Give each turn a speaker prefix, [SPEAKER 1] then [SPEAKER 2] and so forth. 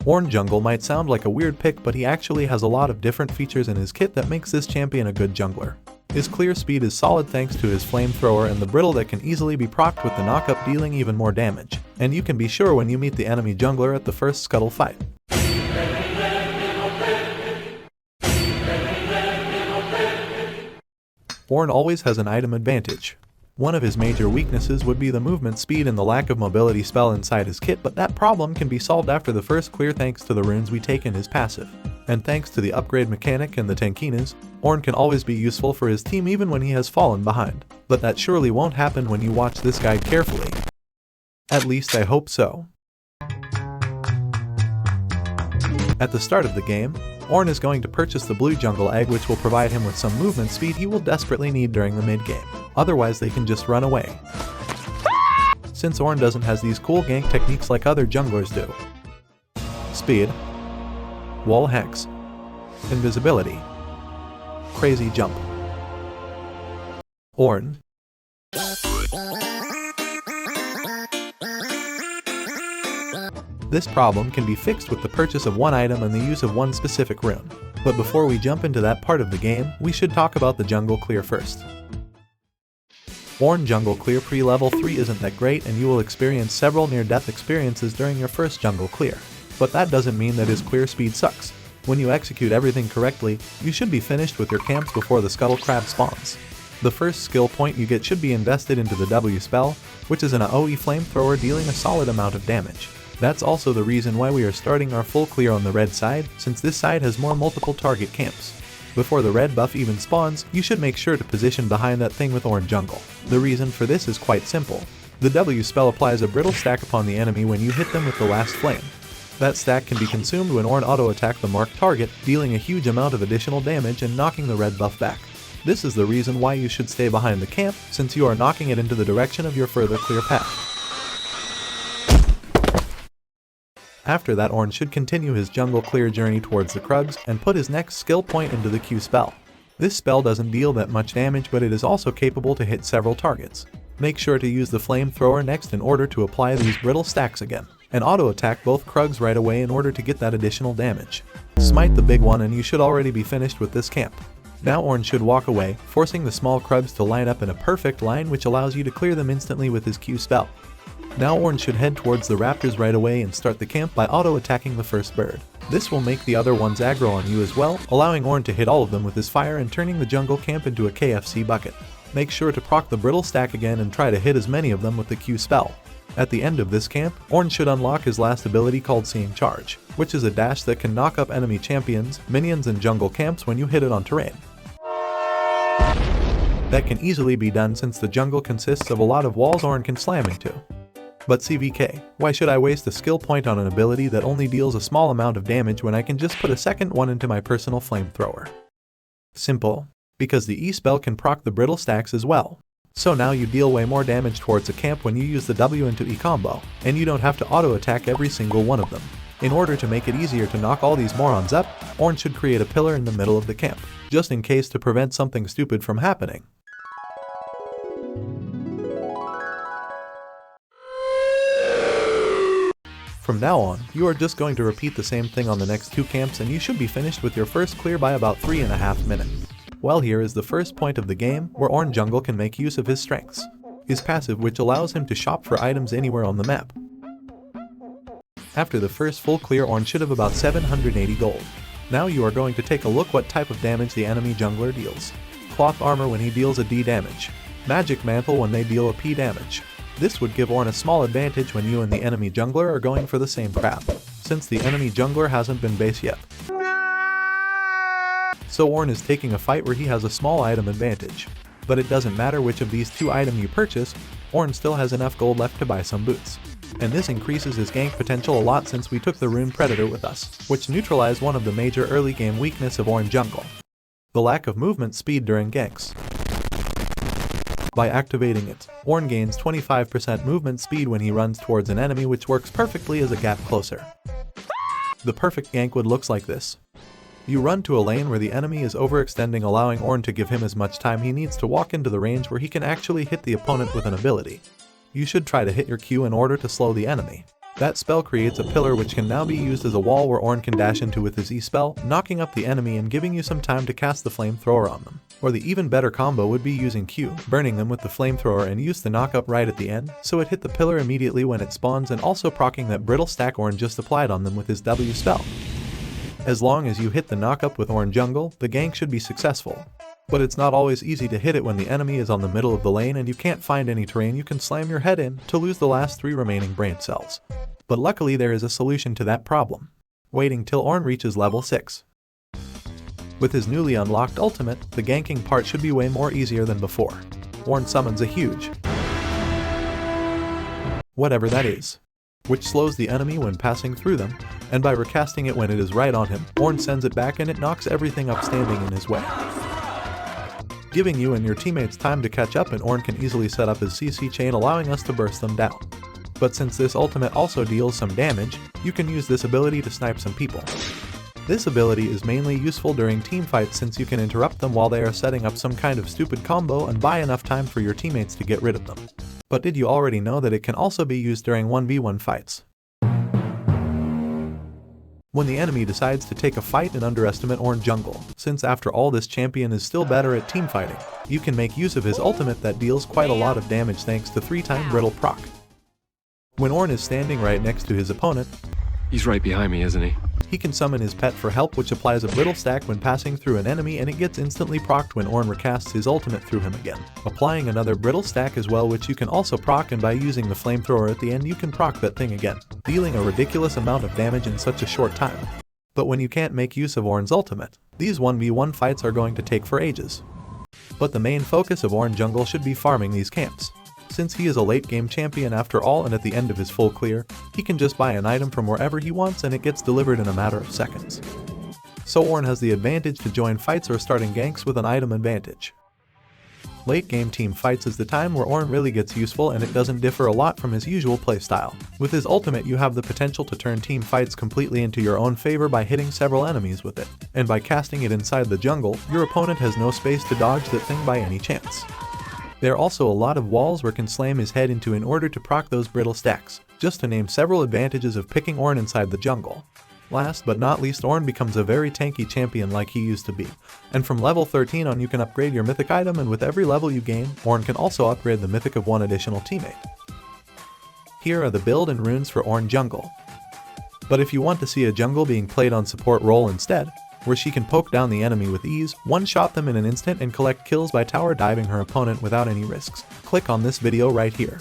[SPEAKER 1] ORNN Jungle might sound like a weird pick, but he actually has a lot of different features in his kit that makes this champion a good jungler. His clear speed is solid thanks to his flamethrower and the brittle that can easily be procced with the knockup, dealing even more damage. And you can be sure when you meet the enemy jungler at the first scuttle fight. ORNN always has an item advantage. One of his major weaknesses would be the movement speed and the lack of mobility spell inside his kit, but that problem can be solved after the first clear thanks to the runes we take in his passive. And thanks to the upgrade mechanic and the tankinas, ORNN can always be useful for his team even when he has fallen behind. But that surely won't happen when you watch this guide carefully. At least I hope so. At the start of the game, ORNN is going to purchase the blue jungle egg, which will provide him with some movement speed he will desperately need during the mid-game. Otherwise they can just run away. Since ORNN doesn't have these cool gank techniques like other junglers do. Speed, wall hacks, invisibility, crazy jump. ORNN. This problem can be fixed with the purchase of one item and the use of one specific rune. But before we jump into that part of the game, we should talk about the jungle clear first. ORNN Jungle Clear pre-level 3 isn't that great, and you will experience several near-death experiences during your first jungle clear. But that doesn't mean that his clear speed sucks. When you execute everything correctly, you should be finished with your camps before the scuttle crab spawns. The first skill point you get should be invested into the W spell, which is an AoE flamethrower dealing a solid amount of damage. That's also the reason why we are starting our full clear on the red side, since this side has more multiple target camps. Before the red buff even spawns, you should make sure to position behind that thing with ORNN Jungle. The reason for this is quite simple. The W spell applies a brittle stack upon the enemy when you hit them with the last flame. That stack can be consumed when ORNN auto-attack the marked target, dealing a huge amount of additional damage and knocking the red buff back. This is the reason why you should stay behind the camp, since you are knocking it into the direction of your further clear path. After that, ORNN should continue his jungle clear journey towards the Krugs and put his next skill point into the Q spell. This spell doesn't deal that much damage, but it is also capable to hit several targets. Make sure to use the flamethrower next in order to apply these brittle stacks again, and auto-attack both Krugs right away in order to get that additional damage. Smite the big one and you should already be finished with this camp. Now ORNN should walk away, forcing the small Krugs to line up in a perfect line, which allows you to clear them instantly with his Q spell. Now ORNN should head towards the raptors right away and start the camp by auto-attacking the first bird. This will make the other ones aggro on you as well, allowing ORNN to hit all of them with his fire and turning the jungle camp into a KFC bucket. Make sure to proc the brittle stack again and try to hit as many of them with the Q spell. At the end of this camp, ORNN should unlock his last ability called Seeing Charge, which is a dash that can knock up enemy champions, minions, and jungle camps when you hit it on terrain. That can easily be done since the jungle consists of a lot of walls ORNN can slam into. But CVK, why should I waste a skill point on an ability that only deals a small amount of damage when I can just put a second one into my personal flamethrower? Simple. Because the E spell can proc the brittle stacks as well. So now you deal way more damage towards a camp when you use the W into E combo, and you don't have to auto-attack every single one of them. In order to make it easier to knock all these morons up, ORNN should create a pillar in the middle of the camp, just in case to prevent something stupid from happening. From now on, you are just going to repeat the same thing on the next two camps and you should be finished with your first clear by about 3.5 minutes. Well, here is the first point of the game where ORNN Jungle can make use of his strengths. His passive, which allows him to shop for items anywhere on the map. After the first full clear, ORNN should have about 780 gold. Now you are going to take a look what type of damage the enemy jungler deals. Cloth armor when he deals a D damage. Magic mantle when they deal a P damage. This would give ORNN a small advantage when you and the enemy jungler are going for the same crap, since the enemy jungler hasn't been base yet. So ORNN is taking a fight where he has a small item advantage. But it doesn't matter which of these two items you purchase, ORNN still has enough gold left to buy some boots. And this increases his gank potential a lot since we took the rune Predator with us, which neutralized one of the major early game weakness of ORNN Jungle. The lack of movement speed during ganks. By activating it, ORNN gains 25% movement speed when he runs towards an enemy, which works perfectly as a gap closer. The perfect gank would look like this. You run to a lane where the enemy is overextending, allowing ORNN to give him as much time he needs to walk into the range where he can actually hit the opponent with an ability. You should try to hit your Q in order to slow the enemy. That spell creates a pillar which can now be used as a wall where Ornn can dash into with his E-spell, knocking up the enemy and giving you some time to cast the flamethrower on them. Or the even better combo would be using Q, burning them with the flamethrower and use the knockup right at the end, so it hit the pillar immediately when it spawns, and also proccing that brittle stack Ornn just applied on them with his W spell. As long as you hit the knockup with ORNN Jungle, the gank should be successful. But it's not always easy to hit it when the enemy is on the middle of the lane and you can't find any terrain you can slam your head in to lose the last 3 remaining brain cells. But luckily there is a solution to that problem. Waiting till Ornn reaches level 6. With his newly unlocked ultimate, the ganking part should be way more easier than before. Ornn summons a huge whatever that is, which slows the enemy when passing through them, and by recasting it when it is right on him, Ornn sends it back and it knocks everything up standing in his way, giving you and your teammates time to catch up, and Ornn can easily set up his CC chain, allowing us to burst them down. But since this ultimate also deals some damage, you can use this ability to snipe some people. This ability is mainly useful during teamfights since you can interrupt them while they are setting up some kind of stupid combo and buy enough time for your teammates to get rid of them. But did you already know that it can also be used during 1v1 fights? When the enemy decides to take a fight and underestimate ORNN Jungle, since after all this champion is still better at teamfighting, you can make use of his ultimate that deals quite a lot of damage thanks to 3-time brittle proc. When Ornn is standing right next to his opponent,
[SPEAKER 2] he's right behind me, isn't he?
[SPEAKER 1] He can summon his pet for help, which applies a brittle stack when passing through an enemy, and it gets instantly procced when Ornn recasts his ultimate through him again, applying another brittle stack as well, which you can also proc, and by using the flamethrower at the end you can proc that thing again, dealing a ridiculous amount of damage in such a short time. But when you can't make use of Ornn's ultimate, these 1v1 fights are going to take for ages. But the main focus of ORNN Jungle should be farming these camps. Since he is a late game champion after all, and at the end of his full clear, he can just buy an item from wherever he wants and it gets delivered in a matter of seconds. So Ornn has the advantage to join fights or starting ganks with an item advantage. Late game team fights is the time where Ornn really gets useful, and it doesn't differ a lot from his usual playstyle. With his ultimate you have the potential to turn team fights completely into your own favor by hitting several enemies with it, and by casting it inside the jungle, your opponent has no space to dodge that thing by any chance. There are also a lot of walls where can slam his head into in order to proc those brittle stacks, just to name several advantages of picking Ornn inside the jungle. Last but not least, Ornn becomes a very tanky champion like he used to be, and from level 13 on you can upgrade your mythic item, and with every level you gain, Ornn can also upgrade the mythic of one additional teammate. Here are the build and runes for ORNN Jungle. But if you want to see a jungle being played on support role instead, where she can poke down the enemy with ease, one-shot them in an instant and collect kills by tower diving her opponent without any risks, click on this video right here.